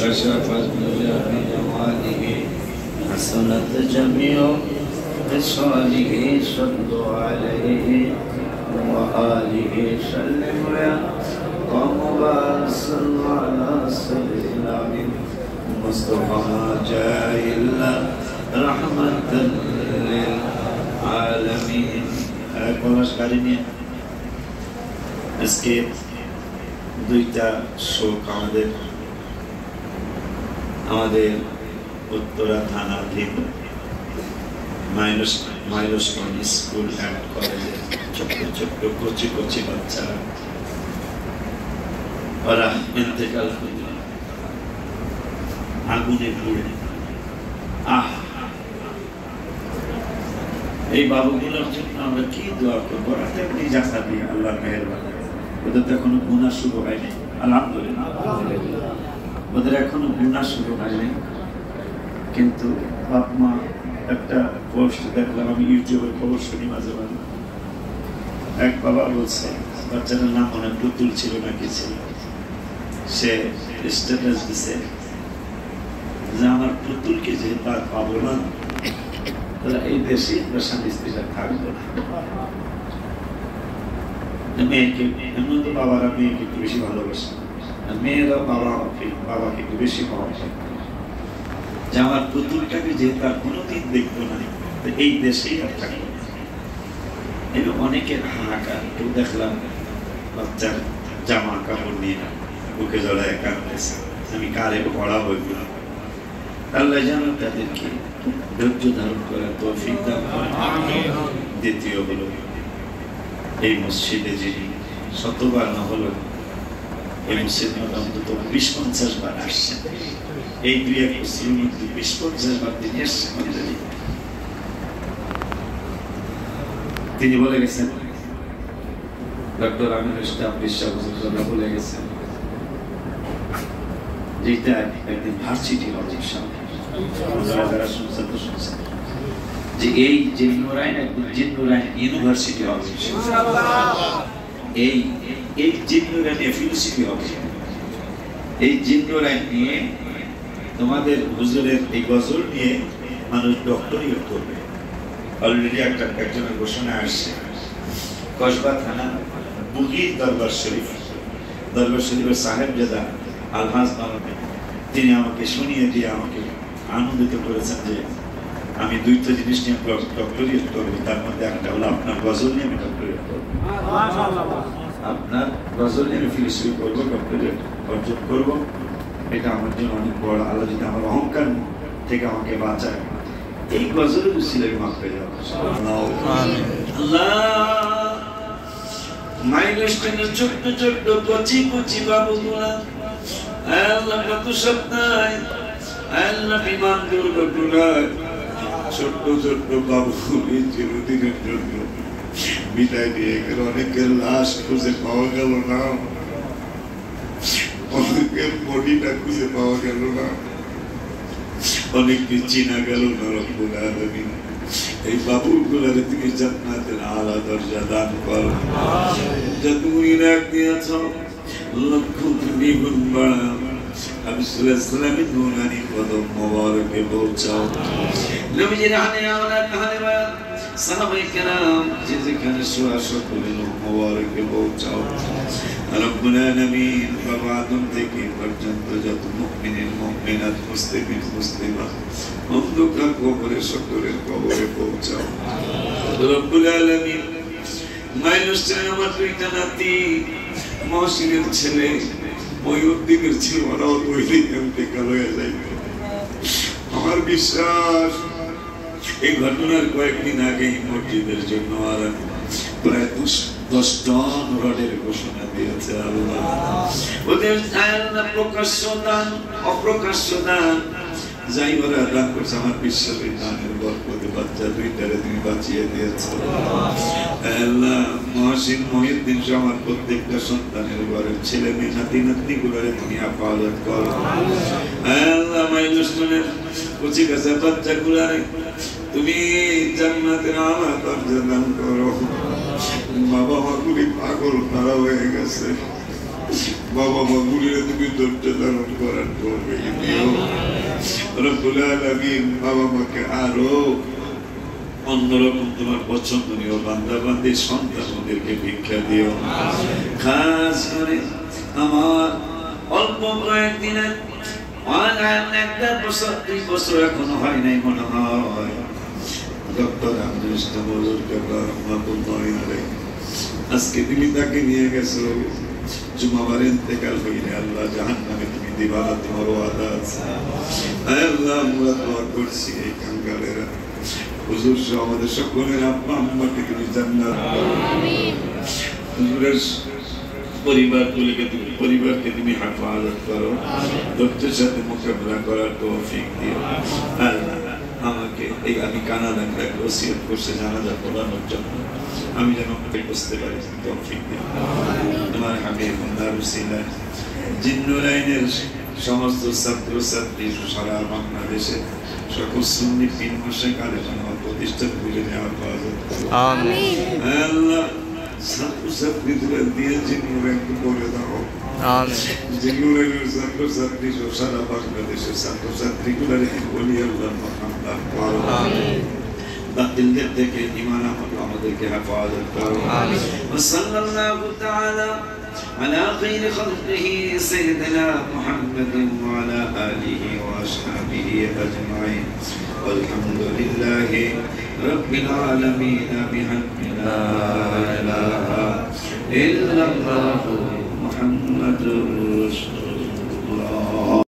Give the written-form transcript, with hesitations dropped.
كشفت بجماله حسنت جميع خصاله صلوا عليه وآله سلم يا قوم صلوا على سيدنا مصطفى جاء إلا رحمة للعالمين. আজকে দুইটা শোক আমাদের উত্তরা থানাধীন মাইলস্টোন স্কুল অ্যান্ড কলেজে ছোট্ট ছোট্ট কচি কচি বাচ্চারা ওরা ইন্তেকাল করল আগুনে পুড়ে। এই বাবুগুলোর জন্য আমরা কি দোয়া করবো? তেমনি জাকাত দিয়ে আল্লাহ মেহেরবানি। ওদের তো এখনো গুনাহ শুরু হয়নি, আলহামদুলিল্লাহ। ওদের এখনো গুনাহ শুরু হয়নি, কিন্তু বাপ মা একটা পোস্ট দেখলাম, আমি ইউটিউবে খবর শুনি মাঝে মাঝে। এক বাবা বলছে বাচ্চাটার নাম অনেক পুতুল ছিল নাকি ছিল, সে স্ট্যাটাস দিছে যে আমার পুতুলকে যেহেতু আর পাবো না, তাহলে এই দেশে স্বামী স্ত্রীরা থাকবে না। মেয়েকে এমন তো বাবারা মেয়েকে একটু বেশি ভালোবাসে, মেয়েরা বাবাকে একটু বেশি ভালোবাসে। যে আমার পুতুলটাকে যেহেতু আর কোনোদিন দেখবো না, এই দেশেই আর থাকবে না। এবং অনেকের হাহাকার। কেউ দেখলাম বাচ্চার জামা কাপড় নিয়ে বুকে জড়ায় কাঁদতেছে। আমি কারে পড়া বইগুলো, আল্লাহ যেন তাদেরকে ধৈর্য ধারণ করার তৌফিক দান করেন। দ্বিতীয় হলো এই মসজিদে যিনি শতবার না হলো এই মসজিদে অন্তত 20-50 বার আসছেন, এই 2-1 বছরের মধ্যে 20-50 বার তিনি এসছেন। তিনি বলে গেছেন, ডক্টর আমিনুল ইসলাম বিশ্বাস বলে গেছেন যেটা একদিন ভার্সিটি হবে যে এই জিন্নুরাইন একদিন জিন্নুরাইন ইউনিভার্সিটি হবে, এই জিন্নুরাইন ফিলোসফি হবে। এই জিন্নুরাইন নিয়ে তোমাদের হুজুরের এই গজল নিয়ে মানুষ ডক্টরিয়েট করবে। অলরেডি একজনের ঘোষণা আসছে, কসবা থানা বুগির দরবার শরীফের সাহেবজাদা আলহাজ মানবে, তিনি আমাকে শুনিয়ে দিয়ে আমাকে আনন্দিত করেছেন যে আমি 2টা জিনিস নিয়ে ডক্টরিয়েট করবো। তার মধ্যে একটা হলো আপনার গজল নিয়ে আমি ডক্টরিয়েট করবো, আপনার গজল নিয়ে আমি ফিলোসফি করবো, ডক্টরিয়েট অর্জন করবো। এটা আমার জন্য অনেক বড়। আল্লাহ যদি আমার অহংকার থেকে আমাকে বাঁচায়, এই গজলের উসিলায় মাফ পেয়ে যাবো। মাইলস্টোনের ছোট্ট ছোট্ট কচি কচি বাবুগুলা আল্লাহ কত সপ্তাহে আল্লাহ বিমান দুর্ঘটনায় ছোট্ট ছোট্ট বাবুগুলি চিরদিনের জন্য বিদায় দিয়ে গেল। অনেকের লাশ খুঁজে পাওয়া গেল না, অনেকের বডিটা খুঁজে পাওয়া গেল না, অনেককে চিনা গেল না। রব্বুল আলামিন এই বাবুগুলারে তুমি জান্নাতের আলা দরজা দান করো। যা তুমি রাখ দিয়েছ লক্ষ কোটি গুণ বাড়াও। আমি সাল্লাল্লাহু নুরানি কদম মোবারকে পৌঁছাও। নবীজির হানে আওলাদ হানে বায়াত সাহাবায়ে কেরাম যে যেখানে শোয়া সকলের মোবারকে পৌঁছাও। রব্বুল আলামিন বাবা আদম থেকে পর্যন্ত যত মুমিন মুমিনাত মুসলিমিন মুসলিমাত অন্ধকার কবরে সকলের কবরে পৌঁছাও। রব্বুল আলামিন মাইলস্টোনে আমার 2টা নাতি, মহসিনের ছেলে মহিউদ্দিনের ছেলে, ওরাও ওই দিন ইন্তেকাল হয়ে যাইবে। আমার বিশ্বাস এই ঘটনার কয়েকদিন আগে মসজিদের জন্য আর প্রায় 10 টন রডের ঘোষণা দিয়েছে আল্লাহ। ওদের প্রকাশ্য দান অপ্রকাশ্য দান যাই ওরা দান করছে, আমার বিশ্বাসের দানের বরকতে বাচ্চা 2টারে তুমি বাঁচিয়ে দিয়েছো আল্লাহ। মহসিন মহিউদ্দিন সহ আমার প্রত্যেকটা সন্তানের ঘরের ছেলে মেয়ে নাতি নাতনি গুলোরে তুমি হেফাজত করো আল্লাহ। মাইলস্টোনের কচি কাঁচা বাচ্চা গুলারে তুমি জান্নাতের আলা দরজা দান করো। বাবা মা খুবই পাগল তারা হয়ে গেছে, বাবা মা গুলিয়ে তুমি ধৈর্য ধারণ করার তৌফিক দিও রব্বুল আলামিন বাবা মাকে আরো অন্যরকম তোমার পছন্দনীয় বান্দা বান্দি সন্তান ওদেরকে ভিক্ষা দিও খাস করে আমার অল্প কয়েকদিনের একটা বছর 2 বছর এখনো হয় নাই মনে হয় ডক্টর আব্দুল ইসলাম আজকে তুমি তাকে নিয়ে গেছো জুমাবার ইন্তেকাল হইলে আল্লাহ জাহান্নামে তুমি দিবা না তোমার ওয়াদা আছে আল্লাহ আমরা দোয়া করছি এই কাঙ্গালেরা হুজুর সহ আমাদের সকলের আব্বা আম্মাকে তুমি জান্নাত দাও আমিন হুজুরের পরিবারকে তুমি হেফাজত করো লোকদের সাথে মোকাবিলা করার তৌফিক দিও আল্লাহ আমাকে এই আমি কানাডাকে ওসিয়ত করছে জানাজা পড়ানোর জন্য আমি যেন বুঝতে পারি তৌফিক দিও তোমার হাবিব আল্লাহর উসিলায় জিন্নুরাইনের সমস্ত ছাত্র ছাত্রী সারা বাংলাদেশে সকল সুন্নি পীর মাশায়েখ আলেম প্রতিষ্ঠা করে নেওয়ার হেফাজত করো আমিন আল্লাহ ছাত্র ছাত্রীদের দিয়ে জিন্নুরাইনকে করে দাও জিন্নুরাইনের ছাত্র ছাত্রী সারা বাংলাদেশের ছাত্র ছাত্রীগুলোর বলি আল্লাহ মাহমুদ করো আমিন বাতিলদের থেকে ঈমান আমাদেরকে হেফাজত করো আমিন সাল্লাল্লাহু তাআলা على خير خلقه سيدنا محمد وعلى آله وأصحابه أجمعين والحمد لله رب العالمين بحق لا إله إلا الله محمد رسول الله